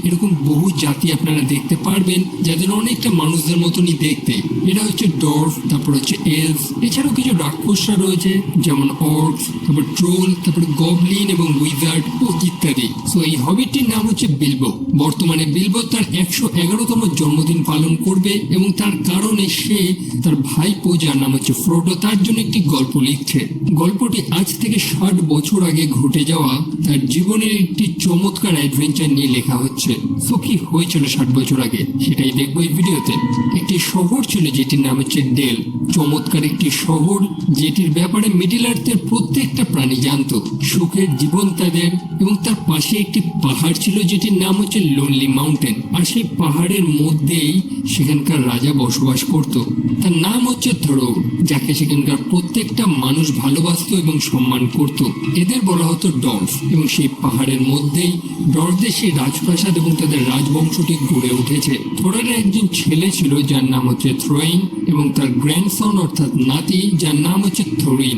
এরকম বহু জাতি আপনারা দেখতে পারবেন যাদের অনেকটা মানুষদের মতনই দেখতে। এরা হচ্ছে ডর্ফ, তারপর হচ্ছে এলস, এছাড়াও কিছু রাক্ষসরা রয়েছে যেমন অর্কস, তারপর ট্রোল, তারপর গবলিন এবং উইজার্ড ও ইত্যাদি। সো এই হবিটটির নাম হচ্ছে বিলবো। বর্তমানে বিলবো তার 111তম জন্মদিন পালন করবে এবং তার কারণে সে তার ভাইপো যার নাম হচ্ছে ফ্রোডো তার জন্য একটি গল্প লিখছে। গল্পটি আজ থেকে 60 বছর আগে ঘটে যাওয়া তার জীবনের একটি চমৎকার অ্যাডভেঞ্চার নিয়ে লেখা হচ্ছে। সো কি হয়েছিল 60 বছর আগে সেটাই দেখবো এই ভিডিওতে। একটি শহর ছিল যেটির নাম হচ্ছে ডেল। চমৎকার একটি শহর যেটির ব্যাপারে মিডল আর্থের প্রত্যেকটা প্রাণী জানতো। সুখের জীবন তাদের, এবং তার পাশে একটি পাহাড় ছিল যেটির নাম হচ্ছে লোনলি মাউন্টেন। আর সেই পাহাড়ের মধ্যেই সেখানকার রাজা বসবাস করত। তার নাম হচ্ছে থ্রো, যাকে সেখানকার প্রত্যেকটা মানুষ ভালোবাসতো এবং সম্মান করত। এদের বলা হতো ডর্ফ, এবং সেই পাহাড়ের মধ্যেই ডর্ফদের সেই রাজপ্রাসাদ এবং তাদের রাজবংশটি গড়ে উঠেছে। থ্রোর একজন ছেলে ছিল যার নাম হচ্ছে থ্রোইন, এবং তার গ্র্যান্ডসন অর্থাৎ নাতি যার নাম হচ্ছে থোরিন।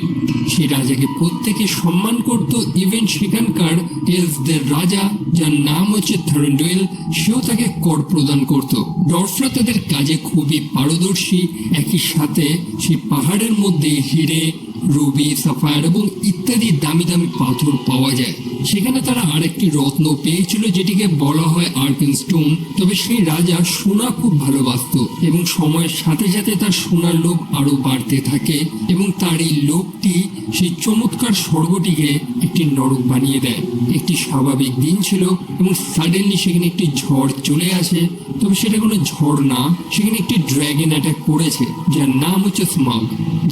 সেই রাজাকে প্রত্যেকে সম্মান করত, ইভেন সেখানকার এলসদের রাজা যার নাম হচ্ছে থরন্ডুয়েল, সেও তাকে কর প্রদান করত। ডর্ফরা তাদের কাজে খুবই পারদর্শী। একই সাথে সেই পাহাড়ের মধ্যে হিরে, রুবি, সাফায়ার এবং ইত্যাদি দামি দামি পাথর পাওয়া যায়। সেখানে তারা আরেকটি রত্ন পেয়েছিল যেটিকে বলা হয় আর্কেন স্টোন। তবে সেই রাজা সোনা খুব ভালোবাসত এবং সময়ের সাথে সাথে তার সোনার লোভ আরো বাড়তে থাকে, এবং তার এই লোভটি সেই চমৎকার স্বর্গটিকে একটি নরক বানিয়ে দেয়। একটি স্বাভাবিক দিন ছিল এবং সাডেনলি সেখানে একটি ঝড় চলে আসে। তবে সেটা কোনো ঝড় না, সেখানে একটি ড্র্যাগন অ্যাটাক করেছে যার নাম হচ্ছে স্মাগ,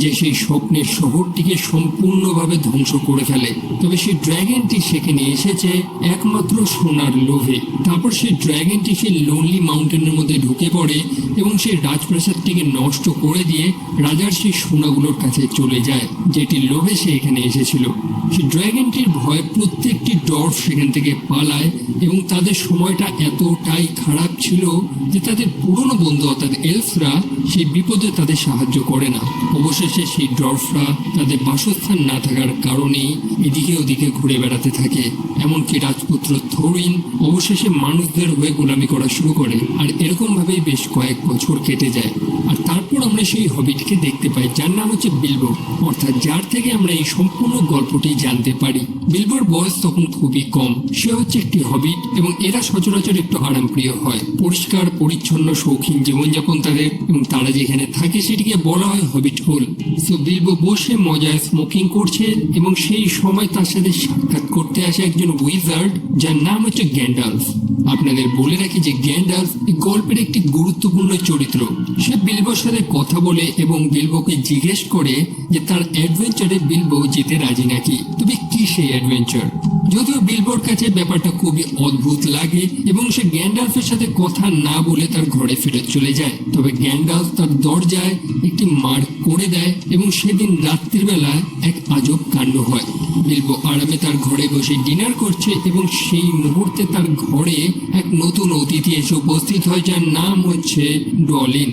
যে সেই স্বপ্নের শহরটিকে সম্পূর্ণভাবে ধ্বংস করে ফেলে। তবে সেই ড্র্যাগনটি সেখানে এসেছে একমাত্র সোনার লোভে। তারপর সেই ড্র্যাগনটি সেই লোনলি মাউন্টেনের মধ্যে ঢুকে পড়ে এবং সেই রাজপ্রাসাদটিকে নষ্ট করে দিয়ে রাজার সেই সোনাগুলোর কাছে চলে যায়, যেটির লোভে সে এখানে এসেছিল। সেই ড্র্যাগনটির ভয়ে প্রত্যেকটি ডর্ফ সেখান থেকে পালায়, এবং তাদের সময়টা এতটাই খারাপ ছিল যে তাদের পুরনো বন্ধু অর্থাৎ এলসরা সেই বিপদে তাদের সাহায্য করে না। অবশেষে সেই ডর্ফরা তাদের বাসস্থান না থাকার কারণেই এদিকে ওদিকে ঘুরে বেড়াতে থাকে। এমনকি রাজপুত্র থোরিন অবশেষে মানুষদের হয়ে গোলামি করা শুরু করে। আর এরকম ভাবেই বেশ কয়েক বছর কেটে যায়। আর তারপর আমরা সেই হবিটকে দেখতে পাই যার নাম হচ্ছে বিলবো, অর্থাৎ যার থেকে আমরা এই সম্পূর্ণ গল্পটি জানতে পারি। বিলবোর বয়স তখন খুবই কম। সে হচ্ছে একটি হবিট, এবং এরা সচরাচর একটু আরামপ্রিয় হয়। পরিষ্কার পরিচ্ছন্ন শৌখিন জীবনযাপন তাদের, এবং তারা যেখানে থাকে সেটিকে বলা হয় হবিট হোল। সো বিলবো বসে মজায় স্মোকিং করছে, এবং সেই সময় তার সাথে সাক্ষাৎ করতে আসে একজন উইজার্ড যার নাম হচ্ছে গ্যান্ডালফ। আপনাদের বলে রাখি যে গ্যান্ডালফ এই গল্পের একটি গুরুত্বপূর্ণ চরিত্র। সে বিলবোর সাথে কথা বলে এবং বিলবোকে জিজ্ঞেস করে যে তার অ্যাডভেঞ্চারে বিলবো যেতে রাজি নাকি। তবে কি সেই অ্যাডভেঞ্চার? যদিও বিলবোর কাছে ব্যাপারটা খুবই অদ্ভুত লাগে এবং সে গ্যান্ডালফের সাথে কথা না বলে তার ঘরে ফেরত চলে যায়। তবে গ্যান্ডালফ তার দরজায় একটি মার্ক করে দেয় এবং সেদিন রাত্রির বেলা এক আজব কাণ্ড হয়। বিলবো আরামে তার ঘরে বসে ডিনার করছে এবং সেই মুহূর্তে তার ঘরে এক নতুন অতিথি এসে উপস্থিত হয় যার নাম হচ্ছে ডলিন,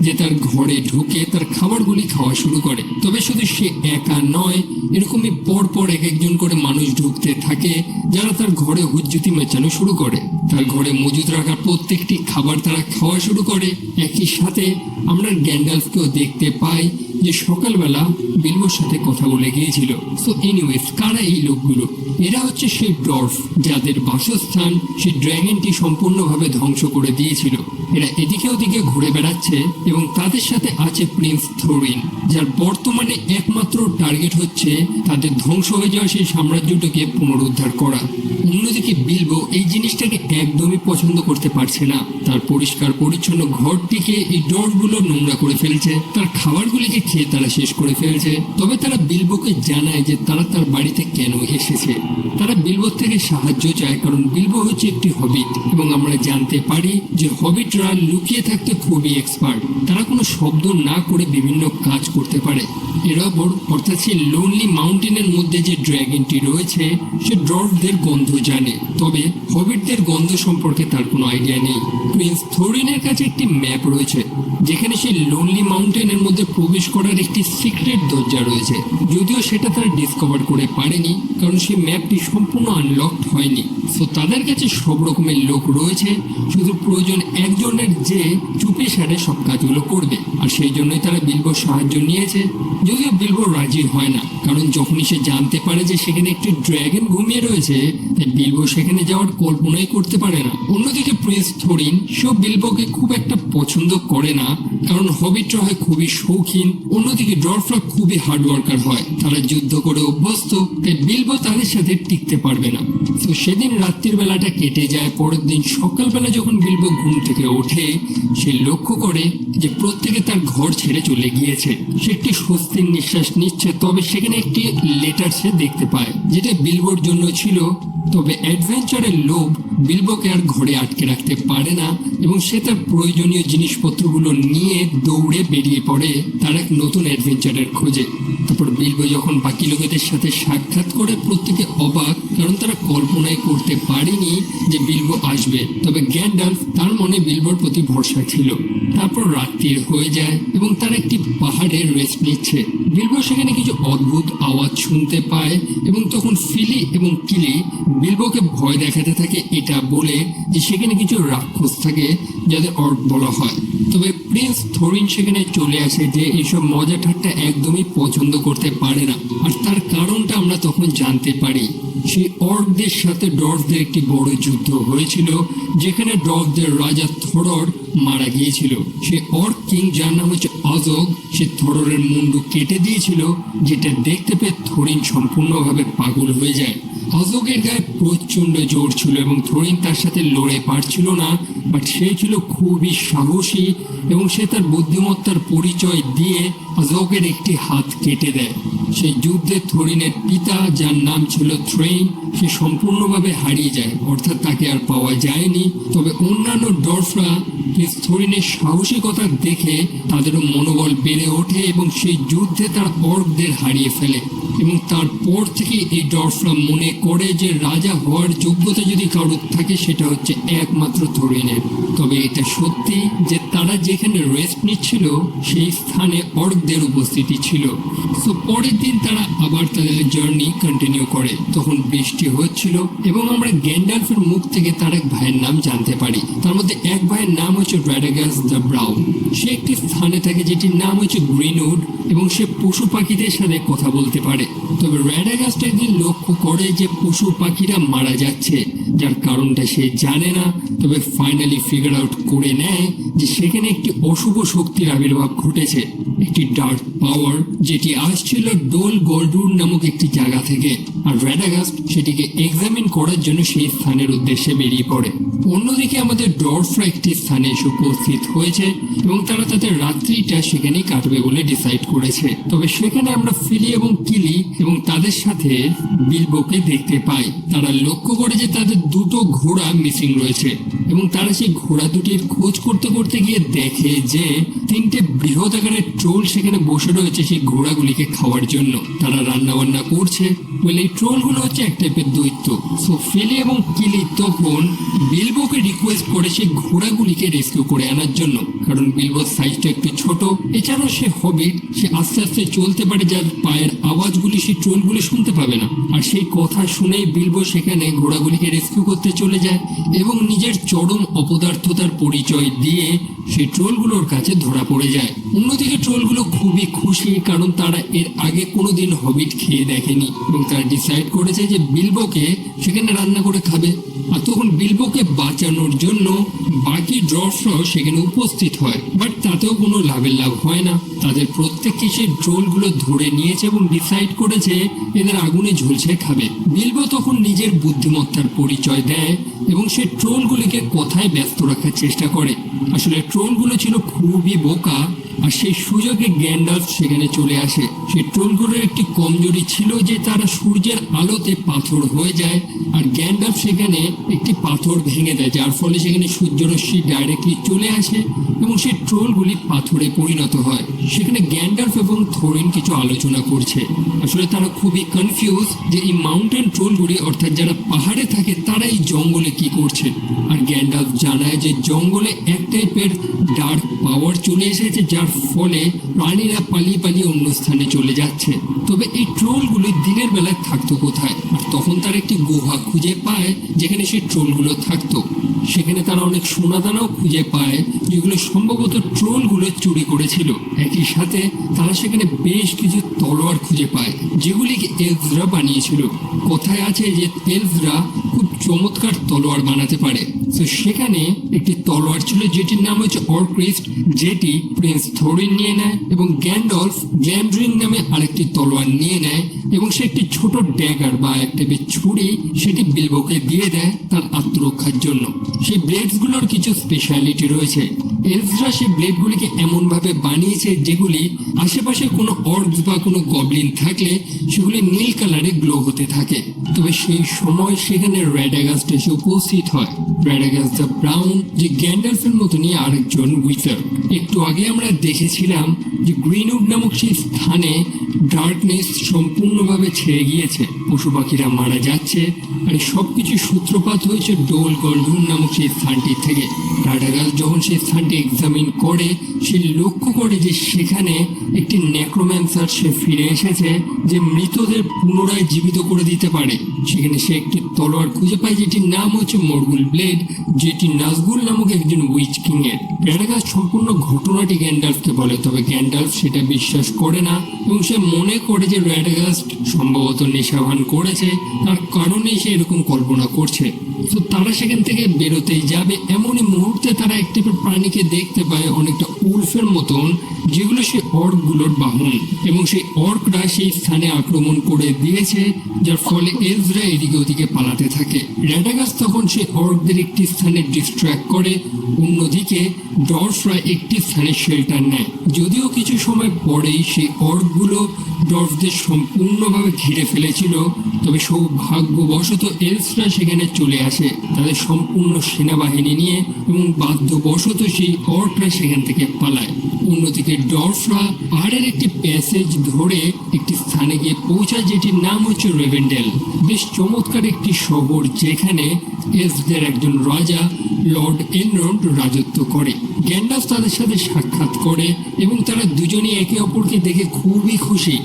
যে তার ঘরে ঢুকে তার খাবারগুলি খাওয়া শুরু করে। তবে শুধু সে একা নয়, এরকমই পরপর এক একজন করে মানুষ ঢুকতে থাকে যারা তার ঘরে হুজ্জুতি মেচানো শুরু করে। তার ঘরে মজুদ রাখা প্রত্যেকটি খাবার তারা খাওয়া শুরু করে। একই সাথে আমরা গ্যান্ডালফকেও দেখতে পাই যে সকালবেলা বিলবোর সাথে কথা বলে গিয়েছিল। সো এনিওয়েজ, কারা এই লোকগুলো? এরা হচ্ছে সেই ডর্ফ যাদের বাসস্থান সেই ড্র্যাগনটি সম্পূর্ণভাবে ধ্বংস করে দিয়েছিল। এরা এদিকে ওদিকে ঘুরে বেড়াচ্ছে এবং তাদের সাথে আছে প্রিন্স থোরিন, যার বর্তমানে একমাত্র টার্গেট হচ্ছে তাদের ধ্বংস হয়ে যাওয়া সেই সাম্রাজ্যটাকে পুনরুদ্ধার করা। অন্যদিকে বিলবো এই জিনিসটাকে একদমই পছন্দ করতে পারছে না। তার পরিষ্কার পরিচ্ছন্ন ঘরটিকে এই ডর্ফগুলো নোংরা করে ফেলছে, তার খাবারগুলিকে খেয়ে তারা শেষ করে ফেলছে। তবে তারা বিলবোকে জানায় যে তারা তার বাড়িতে কেন এসেছে। তারা বিলবোর থেকে সাহায্য চায়, কারণ বিলবো হচ্ছে একটি হবিট এবং আমরা জানতে পারি যে হবিটরা লুকিয়ে থাকতে খুবই এক্সপার্ট। তারা কোনো শব্দ না করে বিভিন্ন কাজ করতে পারে। এর ওপর অর্থাৎ সেই লোনলি মাউন্টেনের মধ্যে যে ড্র্যাগনটি রয়েছে সে ডর্ফদের গন্ধ জানে, তবে হবিটদের গন্ধ বন্ধ সম্পর্কে তার কোনো আইডিয়া নেই। প্রিন্স থোরিনের কাছে একটি ম্যাপ রয়েছে যেখানে সেই লোনলি মাউন্টেনের মধ্যে প্রবেশ করার একটি সিক্রেট দরজা রয়েছে, যদিও সেটা তার ডিসকভার করে পারেনি কারণ সেই ম্যাপটি সম্পূর্ণ আনলকড হয়নি। সো তাদের কাছে সব রকমের লোক রয়েছে, শুধু প্রয়োজন একজনের যে চুপে সারে সব কাজগুলো করবে। আর সেই জন্যই তারা বিলবোর সাহায্য নিয়েছে, যদিও বিলবো রাজি হয় না কারণ যখনই সে জানতে পারে যে সেখানে একটি ড্রাগন ঘুমিয়ে রয়েছে, তাই বিলবো সেখানে যাওয়ার কল্পনাই করতে পারে না। অন্যদিকে প্রিন্স থোরিন সেও বিলবোকে খুব একটা পছন্দ করে না কারণ হবিটরা হয় খুবই শৌখিন, অন্যদিকে ড্রফরা খুবই হার্ড ওয়ার্কার হয়, তারা যুদ্ধ করে অভ্যস্ত, তাই বিলবো তাদের সাথে টিকতে পারবে না। তো সেদিন রাত্রির বেলাটা কেটে যায়। পরের দিন সকালবেলা যখন বিলবো ঘুম থেকে ওঠে, সে লক্ষ্য করে যে প্রত্যেকে তার ঘর ছেড়ে চলে গিয়েছে। সে একটি স্বস্তির নিঃশ্বাস নিচ্ছে, তবে সেখানে একটি লেটার সে দেখতে পায় যেটা বিলবোর জন্য ছিল। তবে অ্যাডভেঞ্চারের লোভ বিলবোকে আর ঘরে আটকে রাখতে পারে না এবং সে তার প্রয়োজনীয় জিনিসপত্রগুলো নিয়ে দৌড়ে বেরিয়ে পড়ে তার এক নতুন অ্যাডভেঞ্চারের খোঁজে। তারপর বিলবো যখন বাকি লোকেদের সাথে সাক্ষাৎ করে, প্রত্যেকে অবাক কারণ তারা কল্পনাই করতে পারেনি যে বিলবো আসবে। তবে গ্যান্ডালফ তার মনে বিলবোর প্রতি ভরসা ছিল। তারপর রাত্রির হয়ে যায় এবং তারা একটি পাহাড়ে রেস্ট নিচ্ছে। বিলবো সেখানে কিছু অদ্ভুত আওয়াজ শুনতে পায় এবং তখন ফিলি এবং কিলি বিলবোকে ভয় দেখাতে থাকে এটা বলে যে সেখানে কিছু রাক্ষস থাকে যাদের অর্ক বলা হয়। তবে প্রিন্স থোরিন সেখানে চলে আসে যে এইসব মজা ঠাট্টা একদমই পছন্দ করতে পারে না, আর তার কারণটা আমরা তখন জানতে পারি। সেই অর্কদের সাথে ডর্ফদের একটি বড় যুদ্ধ হয়েছিল যেখানে ডর্ফদের রাজা থরর মারা গিয়েছিল। সে অর্ক কিং যার নাম হচ্ছে অজগ, সে থররের মুন্ডু কেটে দিয়েছিল, যেটা দেখতে পেয়ে থোরিন সম্পূর্ণভাবে পাগল হয়ে যায়। অজগের গায়ে প্রচন্ড জোর ছিল এবং থোরিন তার সাথে লড়ে পারছিল না, বাট সে ছিল খুবই সাহসী এবং সে তার বুদ্ধিমত্তার পরিচয় দিয়ে অজগের একটি হাত কেটে দেয়। সেই যুদ্ধে থোরিনের পিতা যার নাম ছিল থ্রেইন, সে সম্পূর্ণভাবে হারিয়ে যায়, অর্থাৎ তাকে আর পাওয়া যায়নি। তবে অন্যান্য ডর্ফরা থোরিনের সাহসিকতা দেখে তাদেরও মনোবল বেড়ে ওঠে এবং সেই যুদ্ধে তার অর্কদের হারিয়ে ফেলে। এবং তারপর থেকে এই ডর্ফরা মনে করে যে রাজা হওয়ার যোগ্যতা যদি কারোর থাকে সেটা হচ্ছে একমাত্র থোরিনের। তবে এটা সত্যি যে তারা যেখানে রেস্ট নিচ্ছিল সেই স্থানে অর্কদের উপস্থিতি ছিল। তো পরের দিন তারা আবার তাদের জার্নি কন্টিনিউ করে। তখন বৃষ্টি হচ্ছিল এবং আমরা গ্যান্ডালফের মুখ থেকে তার এক ভাইয়ের নাম জানতে পারি। তার মধ্যে এক ভাইয়ের নাম হচ্ছে রেডাগাস দ্য ব্রাউন। সে একটি স্থানে থাকে যেটির নাম হচ্ছে গ্রিনউড এবং সে পশু পাখিদের সাথে কথা বলতে পারে। তবে রেডাগাস্ট একদিন লক্ষ্য করে যে পশু পাখিরা মারা যাচ্ছে, যার কারণটা সে জানে না। তবে ফাইনালি ফিগার আউট করে নেয় যে সেখানে একটি অশুভ শক্তির আবির্ভাব ঘটেছে, একটি ডার্ক পাওয়ার যেটি আসছিল ডোল গোল্ডুর নামক একটি জায়গা থেকে। আর রেডাগাস্ট সেটিকে এক্সামিন করার জন্য সেই স্থানের উদ্দেশ্যে বেরিয়ে পড়ে। অন্যদিকে আমাদের ডর্ফরা একটি স্থানে এসে উপস্থিত হয়েছে এবং তারা তাদের রাত্রিটা সেখানেই কাটবে বলে ডিসাইড করেছে। তবে সেখানে আমরা ফিলি এবং কিলি এবং তাদের সাথে বিলবোকে দেখতে পাই। তারা লক্ষ্য করে যে তাদের দুটো ঘোড়া মিসিং রয়েছে এবং তারা সেই ঘোড়া দুটির খোঁজ করতে করতে গিয়ে দেখে যে তিনটে বৃহৎ আকারের ট্রোল সেখানে বসে রয়েছে সেই ঘোড়াগুলিকে খাওয়ার জন্য। তারা রান্না বান্না করছে বলে এই ট্রোলগুলো হচ্ছে এক টাইপের দৈত্য। সো ফিলি এবং কিলি তখন বিলবোকে রিকোয়েস্ট করে সেই ঘোড়াগুলিকে রেস্কিউ করে আনার জন্য, কারণ বিলবোর সাইজটা একটু ছোট, এছাড়াও সে হবিট, সে আস্তে আস্তে চলতে পারে, যার পায়ের আওয়াজগুলি সেই ট্রোলগুলি শুনতে পাবে না। আর সেই কথা শুনেই বিলবো সেখানে ঘোড়াগুলিকে রেস্কিউ করতে চলে যায় এবং নিজের চরম অপদার্থতার পরিচয় দিয়ে সেই ট্রোলগুলোর কাছে ধরা পড়ে যায়। অন্যদিকে ট্রোলগুলো খুবই খুশি কারণ তারা এর আগে কোনোদিন হবিট খেয়ে দেখেনি এবং তারা ডিসাইড করেছে যে বিলবোকে সেখানে রান্না করে খাবে। আর তখন বিলবোকে বাঁচানোর জন্য বাকি ড্রফরাও সেখানে উপস্থিত হয়, বাট তাতেও কোনো লাভের লাভ হয় না। তাদের প্রত্যেককে সেই ট্রোলগুলো ধরে নিয়েছে এবং ডিসাইড করেছে এদের আগুনে ঝুলছে খাবে। বিলবো তখন নিজের বুদ্ধিমত্তার পরিচয় দেয় এবং সে ট্রোলগুলিকে কথায় ব্যস্ত রাখার চেষ্টা করে। আসলে ট্রোলগুলো ছিল খুবই বোকা আর সেই সুযোগে গ্যান্ডালফ সেখানে চলে আসে। সেই ট্রোলগুলোর একটি কমজোরি ছিল যে তারা সূর্যের আলোতে পাথর হয়ে যায়, আর গ্যান্ডালফ সেখানে একটি পাথর ভেঙে দেয়, যার ফলে সেখানে সূর্যরশ্মি ডাইরেক্টলি চলে আসে এবং সেই ট্রোলগুলি পাথরে পরিণত হয়। সেখানে গ্যান্ডালফ এবং থোরিন কিছু আলোচনা করছে। আসলে তারা খুবই কনফিউজ যে এই মাউন্টেন ট্রোলগুলি, অর্থাৎ যারা পাহাড়ে থাকে, তারা এই জঙ্গলে কি করছে। আর গ্যান্ডালফ জানায় যে জঙ্গলে এক টাইপের ডার্ক পাওয়ার চলে এসেছে, যার ফলে প্রাণীরা পালিয়ে পালিয়ে অন্য স্থানে চলে যাচ্ছে। তবে এই ট্রোলগুলি দিনের বেলায় থাকতো কোথায়? আর তখন তারা একটি গুহা খুঁজে পায় যেখানে সেই ট্রোলগুলো থাকতো। সেখানে তারা অনেক সোনাদানাও খুঁজে পায় যেগুলো সম্ভবত ট্রোলগুলো চুরি করেছিল। একই সাথে তারা সেখানে বেশ কিছু তলোয়ার খুঁজে পায় যেগুলিকে এলফরা বানিয়েছিল। কথায় আছে যে এলফরা খুব চমৎকার তলোয়ার বানাতে পারে। তো সেখানে একটি তলোয়ার ছিল যেটির নাম হচ্ছে অর্ক্রিস্ট, যেটি প্রিন্স থোরিন নিয়ে নেয়, এবং গ্যান্ডলফ গ্ল্যামড্রিং নামে আরেকটি তলোয়ার নিয়ে নেয়, এবং সে একটি ছোট ড্যাগার বা একটা ছুরি সেটি বিলবোকে দিয়ে দেয় তার আত্মরক্ষার জন্য। সেই ব্লেডসগুলোর কিছু স্পেশালিটি রয়েছে। এলফরা সেই ব্লেডগুলিকে এমনভাবে বানিয়েছে যেগুলি আশেপাশে কোনো অর্কস বা কোনো গবলিন থাকলে সেগুলি নীল কালারে গ্লো হতে থাকে। তবে সেই সময় সেখানে রেডাগাস্ট এসে উপস্থিত হয়। রেডাগাস্ট দ্য ব্রাউন, যে গ্যান্ডালফের মতনই আরেকজন উইজার্ড। একটু আগে আমরা দেখেছিলাম যে গ্রিনউড নামক সেই স্থানে ডার্কনেস সম্পূর্ণভাবে ছেড়ে গিয়েছে, পশু পাখিরা মারা যাচ্ছে, আর সবকিছু সূত্রপাত হয়েছে ডোল গলডুন নামক সেই স্থানটি থেকে। রাডাগাল যখন সেই স্থানটি এক্সামিন করে, সে লক্ষ্য করে যে সেখানে একটি নেক্রোম্যান্সার সে ফিরে এসেছে যে মৃতদের পুনরায় জীবিত করে দিতে পারে। সেখানে সে একটি তলোয়ার খুঁজে পায় যেটির নাম হচ্ছে মরগুল ব্লেড, যেটি নাজগুল নামক একজন উইচ কিং এর। রাডাগাল সম্পূর্ণ ঘটনাটি গ্যান্ডালফকে বলে, তবে গ্যান্ডালফ সেটা বিশ্বাস করে না এবং সে মনে করে যে রেডাগাস্ট সম্ভবত নেশাভান করেছে, তার কারণেই সে এরকম কল্পনা করছে। তো তারা সেখান থেকে বেরোতেই যাবে, এমনই মুহূর্তে তারা একটি প্রাণীকে দেখতে পায় অনেকটা উলফের মতন, যেগুলো সেই অর্কগুলোর বাহন, এবং সেই অর্করা সেই স্থানে আক্রমণ করে দিয়েছে, যার ফলে এলফরা এদিকে ওদিকে পালাতে থাকে। রেডাগাস্ট তখন সেই অর্কদের একটি স্থানে ডিস্ট্র্যাক্ট করে, অন্যদিকে ডর্ফরা একটি স্থানে শেল্টার নেয়। যদিও কিছু সময় পরেই সেই অর্কগুলো ডর্ফদের সম্পূর্ণভাবে ঘিরে ফেলেছিল, তবে সৌভাগ্যবশত এলফরা সেখানে চলে আসে তাদের সম্পূর্ণ সেনাবাহিনী নিয়ে, এবং বাধ্যবশত সেই অর্করা সেখান থেকে পালায়। অন্যদিকে ডর্ফরা পাহাড়ের একটি প্যাসেজ ধরে একটি স্থানে গিয়ে পৌঁছায় যেটির নাম হচ্ছে রেভেন্ডেল। বেশ চমৎকার একটি শহর যেখানে এলফদের একজন রাজা লর্ড এলরন্ড রাজত্ব করে। গ্যান্ডালফ তাদের সাথে সাক্ষাৎ করে এবং তারা দুজনেই একে অপরকে দেখে খুবই খুশি।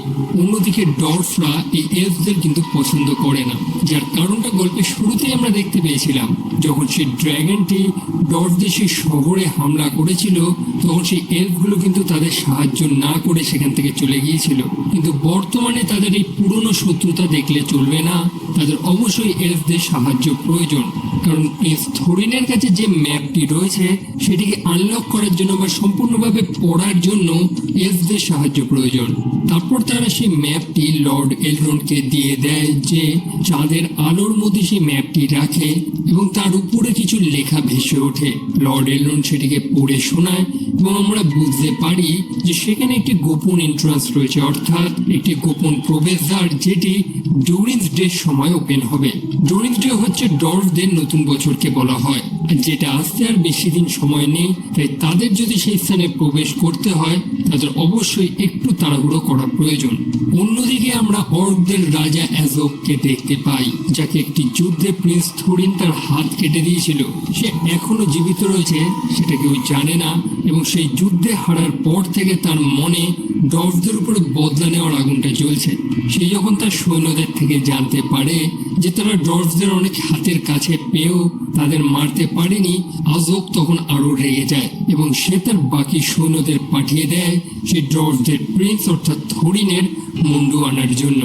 অন্যদিকে ডর্ফরা এই এলফদের কিন্তু পছন্দ করে না, যার কারণটা গল্পের শুরুতেই আমরা দেখতে পেয়েছিলাম। যখন সেই ড্র্যাগনটি ডর্ফদের সেই শহরে হামলা করেছিল, তখন সেই এলফগুলো কিন্তু তাদের সাহায্য না করে সেখান থেকে চলে গিয়েছিল। কিন্তু বর্তমানে তাদের এই পুরনো শত্রুতা দেখলে চলবে না, তাদের অবশ্যই এলফদের সাহায্য প্রয়োজন। কারণ প্রিন্স থোরিনের কাছে যে ম্যাপটি রয়েছে সেটিকে আনলক করার জন্য বা সম্পূর্ণভাবে পড়ার জন্য এলফদের সাহায্য প্রয়োজন। তারপর তারা সেই ম্যাপটি লর্ড এলরন্ডকে দিয়ে দেয়, যে চাঁদের আলোর মধ্যে সেই ম্যাপটি রাখে এবং তার উপরে কিছু লেখা ভেসে ওঠে। লর্ড এলরন্ড সেটিকে পড়ে শোনায় এবং আমরা বুঝতে পারি যে সেখানে একটি গোপন এন্ট্রান্স রয়েছে, অর্থাৎ একটি গোপন প্রবেশদ্বার, যেটি ডোরিন্স ডে সময় ওপেন হবে। ডোরিন্স ডে হচ্ছে ডর্ফদের নতুন বছরকে বলা হয়, আর যেটা আসতে আর বেশি দিন সময় নেই, তাই তাদের যদি সেই স্থানে প্রবেশ করতে হয় তাদের অবশ্যই একটু তাড়াহুড়ো করা প্রয়োজন। অন্যদিকে আমরা অর্কদের রাজা অ্যাজোককে দেখতে পাই, যাকে একটি যুদ্ধে প্রিন্স থোরিন তার হাত কেটে দিয়েছিল। সে এখনো জীবিত রয়েছে সেটা কেউ জানে না, এবং সেই যুদ্ধে হারার পর থেকে তার মনে ডর্ফদের উপরে বদলা নেওয়ার আগুনটা জ্বলছে। সে যখন তার সৈন্যদের থেকে জানতে পারে যে তারা ডর্ফদের অনেক হাতের কাছে পেয়েও তাদের মারতে পারেনি, আজোক তখন আরো রেগে যায় এবং সে তার বাকি সৈন্যদের পাঠিয়ে দেয় সেই ডর্ফদের প্রিন্স অর্থাৎ থোরিনের মুন্ডু আনার জন্য।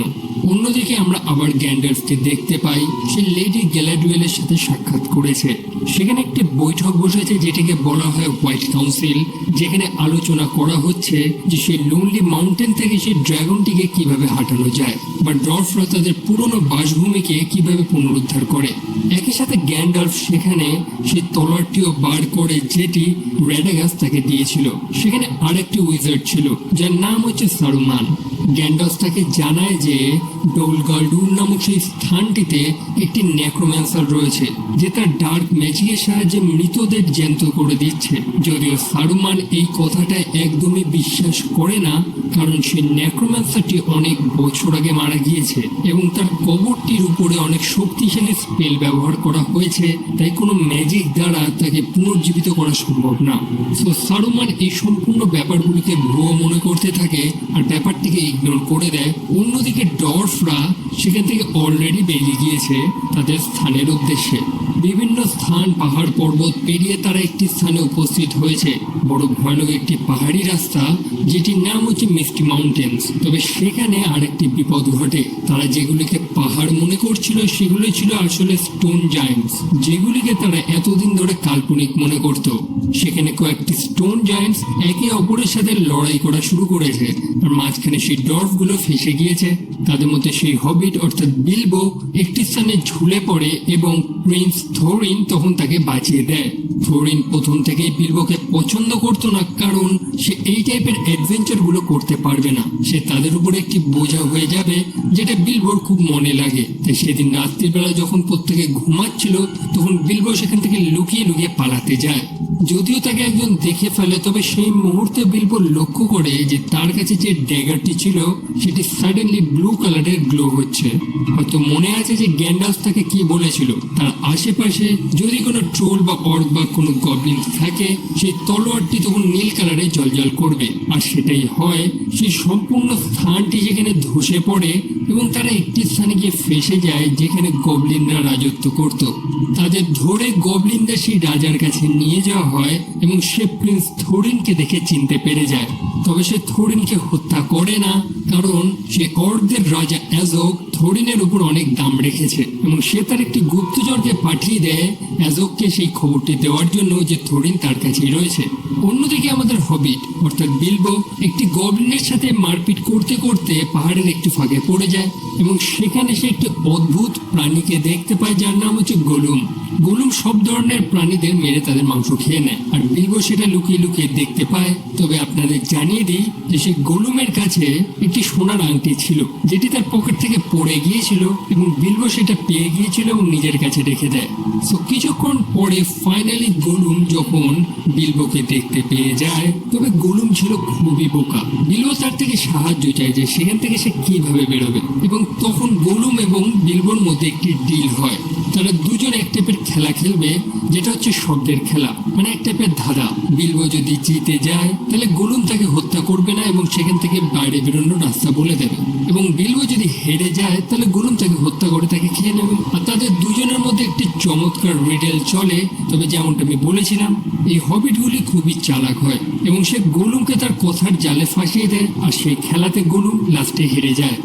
অন্যদিকে আমরা আবার গ্যান্ডালফকে দেখতে পাই, সে লেডি গ্যালাডুয়েলের সাথে সাক্ষাৎ করেছে। সেখানে একটি বৈঠক বসেছে যেটাকে বলা হয় হোয়াইট কাউন্সিল, যেখানে আলোচনা করা হচ্ছে যে সেই লোনলি মাউন্টেন থেকে সেই ড্রাগনটিকে কিভাবে হাঁটানো যায় বা ডর্ফরা তাদের পুরনো বাসভূমিকে কিভাবে পুনরুদ্ধার করে। একই সাথে গ্যান্ডালফ সেখানে সেই তলোয়ারটিও বার করে যেটি রেডাগাস তাকে দিয়েছিল। সেখানে আরেকটি উইজার্ড ছিল যার নাম হচ্ছে সারুমান। গ্যান্ডালফ তাকে জানায় যে ডোলগালডুর নামক সেই স্থানটিতে একটি নেক্রোম্যান্সার রয়েছে যে তার ডার্ক ম্যাজিকের সাহায্যে মৃতদের জ্যান্ত করে দিচ্ছে। যদিও সারুমান এই কথাটা একদমই বিশ্বাস করে না, কারণ সেই নেক্রোম্যান্সারটি অনেক বছর আগে মারা গিয়েছে এবং তার কবরটির উপরে অনেক শক্তিশালী স্পেল ব্যবহার করা হয়েছে, তাই কোনো ম্যাজিক দ্বারা তাকে পুনর্জীবিত করা সম্ভব না। তো সারুমান এই সম্পূর্ণ ব্যাপারগুলিকে ভুয়ো মনে করতে থাকে আর ব্যাপারটিকে ইগনোর করে দেয়। অন্যদিকে ডর্ফরা সেখান থেকে অলরেডি বেরিয়ে গিয়েছে তাদের স্থানের উদ্দেশ্যে। বিভিন্ন স্থান, পাহাড় পর্বত পেরিয়ে তারা একটি স্থানে উপস্থিত হয়েছে, বড় ভয়ানক একটি পাহাড়ি রাস্তা যেটির নাম হচ্ছে মিস্টি মাউন্টেন্স। তবে সেখানে আরেকটি বিপদ ঘটে। তারা যেগুলিকে পাহাড় মনে করছিল সেগুলো ছিল আসলে স্টোন জায়ান্টস, যেগুলিকে তারা এতদিন ধরে কাল্পনিক মনে করত। সেখানে কয়েকটি স্টোন জায়ান্টস একে অপরের সাথে লড়াই করা শুরু করেছে আর মাঝখানে সেই ডর্ফগুলো ফেসে গিয়েছে। তাদের মধ্যে সেই হবিট অর্থাৎ বিলবো একটি স্থানে ঝুলে পড়ে এবং প্রিন্স থোরিন তখন তাকে বাঁচিয়ে দেয়। থোরিন প্রথম থেকেই বিলবোকে পছন্দ করতো না, কারণ সে এই টাইপের অ্যাডভেঞ্চার গুলো করতে পারবে না। সে তাদের উপর একটি বোঝা হয়ে যাবে, যেটা বিলবোর খুব মনে লাগে। তাই সেদিন রাত্রিবেলা যখন প্রত্যেকে ঘুমাচ্ছিল তখন বিলবো সেখান থেকে লুকিয়ে লুকিয়ে পালাতে যায়। যদিও তাকে একজন দেখে ফেলে, তবে সেই মুহূর্তে বিলবো লক্ষ্য করে যে তার কাছে যে ড্যাগারটি ছিল সেটি সাডেনলি ব্লু কালারের গ্লো হচ্ছে। হয়তো মনে আছে যে গ্যান্ডালফ তাকে কি বলেছিল, তার আশেপাশে যদি কোনো ট্রোল বা অর্ক বা কোনো গবলিন থাকে সেই তলোয়ারটি তখন নীল কালারে জ্বলজ্বল করবে। আর সেটাই হয়। সেই সম্পূর্ণ স্থানটি যেখানে ধসে পড়ে এবং তারা একটি স্থানে গিয়ে ফেসে যায় যেখানে গবলিনরা রাজত্ব করত। তাদের ধরে গবলিনদের সেই রাজার কাছে নিয়ে যাওয়া হয় এবং সে প্রিন্স থোরিনকে দেখে চিনতে পেরে যায়। তবে সে থোরিনকে হত্যা করে না, কারণ সে অর্কদের রাজা অ্যাজোক থোরিনের উপর অনেক দাম রেখেছে এবং সে তার একটি গুপ্তচরকে পাঠিয়ে দেয় অ্যাজোককে সেই খবরটি দেওয়ার জন্য যে থোরিন তার কাছেই রয়েছে। অন্যদিকে আমাদের হবিট অর্থাৎ বিলবো একটি গবলিনের সাথে মারপিট করতে করতে পাহাড়ের একটি ফাঁকে পড়ে যায় এবং সেখানে সে একটি অদ্ভুত প্রাণীকে দেখতে পায় যার নাম হচ্ছে গোলুম। গোলুম সব ধরনের প্রাণীদের মেরে তাদের মাংস খেয়ে নেয় আর বিলবো সেটা লুকিয়ে লুকিয়ে দেখতে পায়। তবে আপনাদের জানিয়ে দিই যে সেই গোলুমের কাছে একটি সোনার আংটি ছিল যেটি তার পকেট থেকে পড়ে গিয়েছিল এবং বিলবো সেটা পেয়ে গিয়েছিল এবং নিজের কাছে রেখে দেয়। তো কিছুক্ষণ পরে ফাইনালি গোলুম যখন বিলবোকে দেখতে পেয়ে যায়, তবে গোলুম ছিল খুবই বোকা। বিলবো তার থেকে সাহায্য চায় যে সেখান থেকে সে কিভাবে বেরোবে এবং তখন গোলুম এবং বিলবোর মধ্যে একটি ডিল হয়। তারা দুজন এক টাইপের খেলা খেলবে যেটা হচ্ছে শব্দের খেলা, মানে এক টাইপের ধাঁধা। বিলবো যদি জিতে যায় তাহলে গোলুম তাকে হত্যা করবে না এবং সেখান থেকে বাইরে বেরোনোর রাস্তা বলে দেবে, এবং বিলবো যদি হেরে যায় তাহলে গোলুম তাকে হত্যা করে তাকে খেয়ে নেবে। আর তাদের দুজনের মধ্যে একটি চমৎকার রিডেল চলে। তবে যেমনটা আমি বলেছিলাম, এই হবিটগুলি খুবই চালাক হয় এবং সে গোলুমকে তার কথার জালে ফাঁসিয়ে দেয় আর সেই খেলাতে গোলুম লাস্টে হেরে যায়।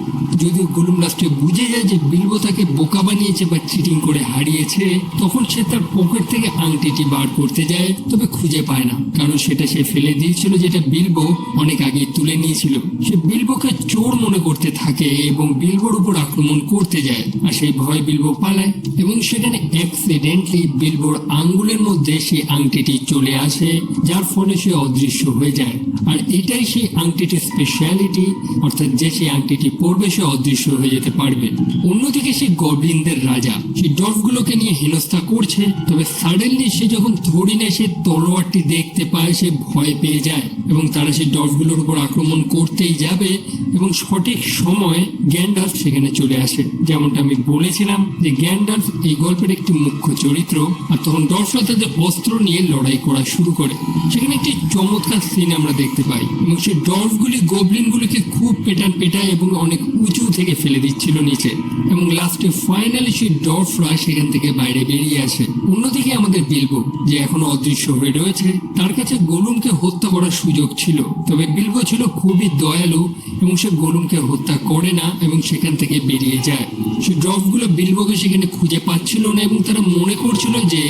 যদিও গোলুম লাস্টে বুঝে যায় যে বিলবো তাকে বোকা বানিয়েছে বা চিটিং করে হারিয়েছে, তখন সে তার পকেট থেকে আংটিটি বার করতে যায়, তবে খুঁজে পায় না, কারণ সেটা সে ফেলে দিয়েছিল যেটা বিলবো অনেক আগে তুলে নিয়েছিল। সে বিলবোকে চোর মনে করতে থাকে এবং বিলবোর উপর আক্রমণ করতে যায় আর সেই ভয় বিলবো পালায় এবং সেখানে অ্যাক্সিডেন্টলি বিলবোর আঙ্গুলের মধ্যে সেই আংটিটি চলে আসে, যার ফলে সে অদৃশ্য হয়ে যায়। আর এটাই সেই আংটিটির স্পেশালিটি, অর্থাৎ যে সেই আংটিটি পরবে সে অদৃশ্য হয়ে যেতে পারবে। অন্যদিকে সেই গবলিনদের রাজা সেই ডর্ফগুলোকে নিয়ে হেনস্থা করছে, তবে সাডেনলি সে যখন থোরিন এসে তলোয়ারটি দেখতে পায় সে ভয় পেয়ে যায় এবং তারা সেই ডর্ফগুলোর উপর আক্রমণ করতেই যাবে এবং সঠিক সময় গ্যান্ডালফ সেখানে চলে আসে। যেমনটা আমি বলেছিলাম যে গ্যান্ডালফ এই গল্পের একটি মুখ্য চরিত্র। আর তখন ডর্ফরা তাদের অস্ত্র নিয়ে লড়াই করা শুরু করে। সেখানে একটি চমৎকার সিন আমরা দেখতে পাই এবং সেই ডর্ফগুলি গবলিনগুলিকে খুব পেটায় এবং অনেক উঁচু থেকে ফেলে দিচ্ছিল নিচে, এবং লাস্টে ফাইনালি সেই ডর্ফরা সেখান থেকে বাইরে বেরিয়ে বেরিয়ে আসে। অন্যদিকে আমাদের বিলবো, যে এখনো অদৃশ্য হয়ে রয়েছে, তার কাছে গোলুমকে হত্যা করার সুযোগ ছিল, তবে বিলবো ছিল খুবই দয়ালু এবং সে গোলুমকে হত্যা করে না এবং সেখান থেকে বেরিয়ে যায়। সে ড্রফগুলো বিলবোকে সেখানে খুঁজে পাচ্ছিল না এবং তারা মনে করছিল যে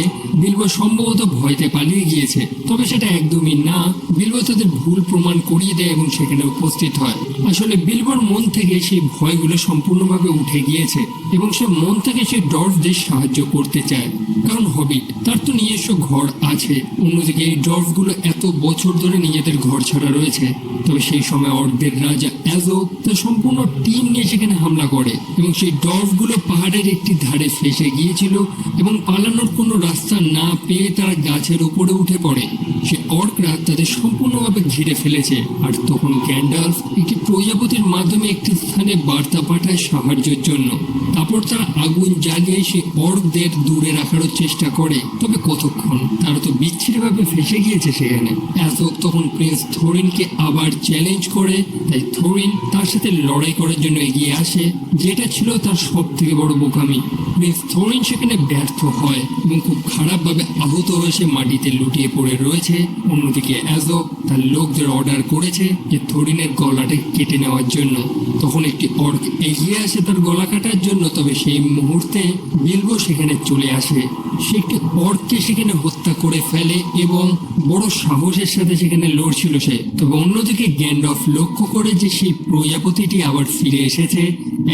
বিলবো সম্ভবত ভয়তে পালিয়ে গিয়েছে, তবে সেটা একদমই না। বিলবো তাদের ভুল প্রমাণ করিয়ে দেয় এবং সেখানে উপস্থিত হয়। আসলে বিলবোর মন থেকে সেই ভয়গুলো সম্পূর্ণভাবে উঠে গিয়েছে এবং সে মন থেকে সেই ডর্ফদের সাহায্য করতে চায়, কারণ হবিট তার তো নিজস্ব ঘর আছে। অন্যদিকে এই ডর্ফগুলো এত বছর ধরে নিজেদের ঘর ছাড়া রয়েছে। তবে সেই সময় অর্কদের রাজা অ্যাজো তার সম্পূর্ণ টিম নিয়ে সেখানে হামলা করে এবং সেই ডর্ফগুলো পাহাড়ের একটি ধারে ফেসে গিয়েছিল এবং পালানোর কোনো রাস্তা না পেয়ে তারা গাছের উপরে উঠে পড়ে। সে অর্করা তাদের সম্পূর্ণভাবে ঘিরে ফেলেছে। আর তখন গ্যান্ডালফ একটি প্রজাপতির মাধ্যমে একটি স্থানে বার্তা পাঠায় সাহায্যের জন্য। তারপর তারা আগুন জ্বালিয়ে সেই অর্কদের দূরে রাখারও চেষ্টা করে, তবে কতক্ষণ, তারা তো বিচ্ছিন্নভাবে ফেসে গিয়েছে সেখানে। অ্যাজক তখন প্রিন্স থোরিনকে আবার চ্যালেঞ্জ করে, তাই থোরিন তার সাথে লড়াই করার জন্য এগিয়ে আসে, যেটা ছিল তার সব থেকে বড় বোকামি। প্রিন্স থোরিন সেখানে ব্যর্থ হয় এবং খুব খারাপভাবে আহত হয়ে সে মাটিতে লুটিয়ে পড়ে রয়েছে। অন্যদিকে অ্যাজক তার লোকদের অর্ডার করেছে যে থোরিনের গলাটা কেটে নেওয়ার জন্য। তখন একটি অর্ক এগিয়ে আসে তার গলা কাটার জন্য, তবে সেই মুহূর্তে বিলবো সেখানে চলে আসে। সে একটি অর্ককে সেখানে হত্যা করে ফেলে এবং বড় সাহসের সাথে সেখানে লড়ছিল সে। তবে অন্যদিকে গ্যান্ডলফ লক্ষ্য করে যে সেই প্রজাপতিটি আবার ফিরে এসেছে।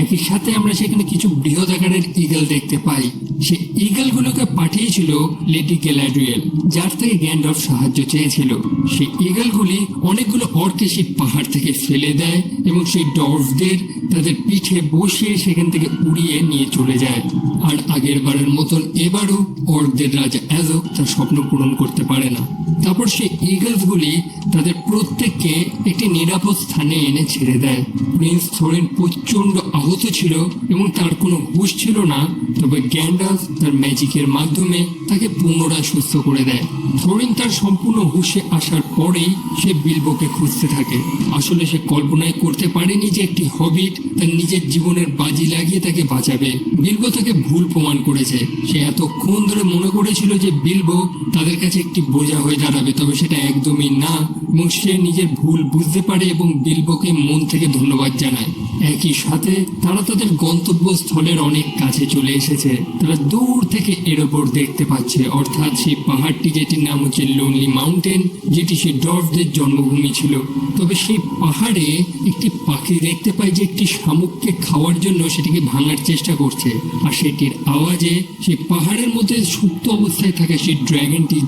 একই সাথে আমরা সেখানে কিছু বৃহৎ আকারের ঈগল দেখতে পাই। সে ঈগলগুলোকে পাঠিয়েছিল লেডি গ্যালাড্রিয়েল, যার থেকে গ্যান্ডলফ সাহায্য চেয়েছিল। সেই ঈগলগুলি অনেকগুলো অর্ককে সেই পাহাড় থেকে ফেলে দেয় এবং সেই ডর্ফদের তাদের পিঠে বসিয়ে সেখান থেকে উড়িয়ে নিয়ে চলে যায়। আর আগের বারের মতন এবারও অর্কদের রাজা অ্যাজক তার স্বপ্ন পূরণ করতে পারে না। তারপর সেই ঈগলসগুলি তাদের প্রত্যেককে একটি নিরাপদ স্থানে এনে ছেড়ে দেয়। প্রিন্স থোরিন প্রচন্ড আহত ছিল এবং তার কোনো হুঁশ ছিল না, তবে গ্যান্ডালফ তার ম্যাজিকের মাধ্যমে তাকে পুনরায় সুস্থ করে দেয়। থোরিন তার সম্পূর্ণ হুঁশে আসার পরেই সে বিলবোকে খুঁজতে থাকে। আসলে সে কল্পনাই করতে পারেনি যে একটি হবিট তার নিজের জীবনের বাজি লাগিয়ে তাকে বাঁচাবে। বিলবো তাকে ভুল প্রমাণ করেছে। সে এতক্ষণ ধরে মনে করেছিল যে বিলবো তাদের কাছে একটি বোঝা হয়ে দাঁড়াবে, তবে সেটা একদমই না এবং সে নিজের ভুল বুঝতে পারে এবং বিলবোকে মন থেকে ধন্যবাদ জানায়। একই সাথে তারা তাদের গন্তব্যস্থলের অনেক কাছে চলে এসেছে। তারা দূর থেকে এর ওপর দেখতে পাচ্ছে, অর্থাৎ সেই পাহাড়টি যেটির নাম হচ্ছে লোনলি মাউন্টেন, যেটি সেই ডর্ফদের জন্মভূমি ছিল। তবে সেই পাহাড়ে একটি পাখি দেখতে পায় যে একটি শামুককে খাওয়ার জন্য সেটিকে ভাঙার চেষ্টা করছে। আর সেটির আওয়াজে সেই পাহাড়ের মধ্যে সুপ্ত অবস্থায় থাকা সেই ড্রাগনটি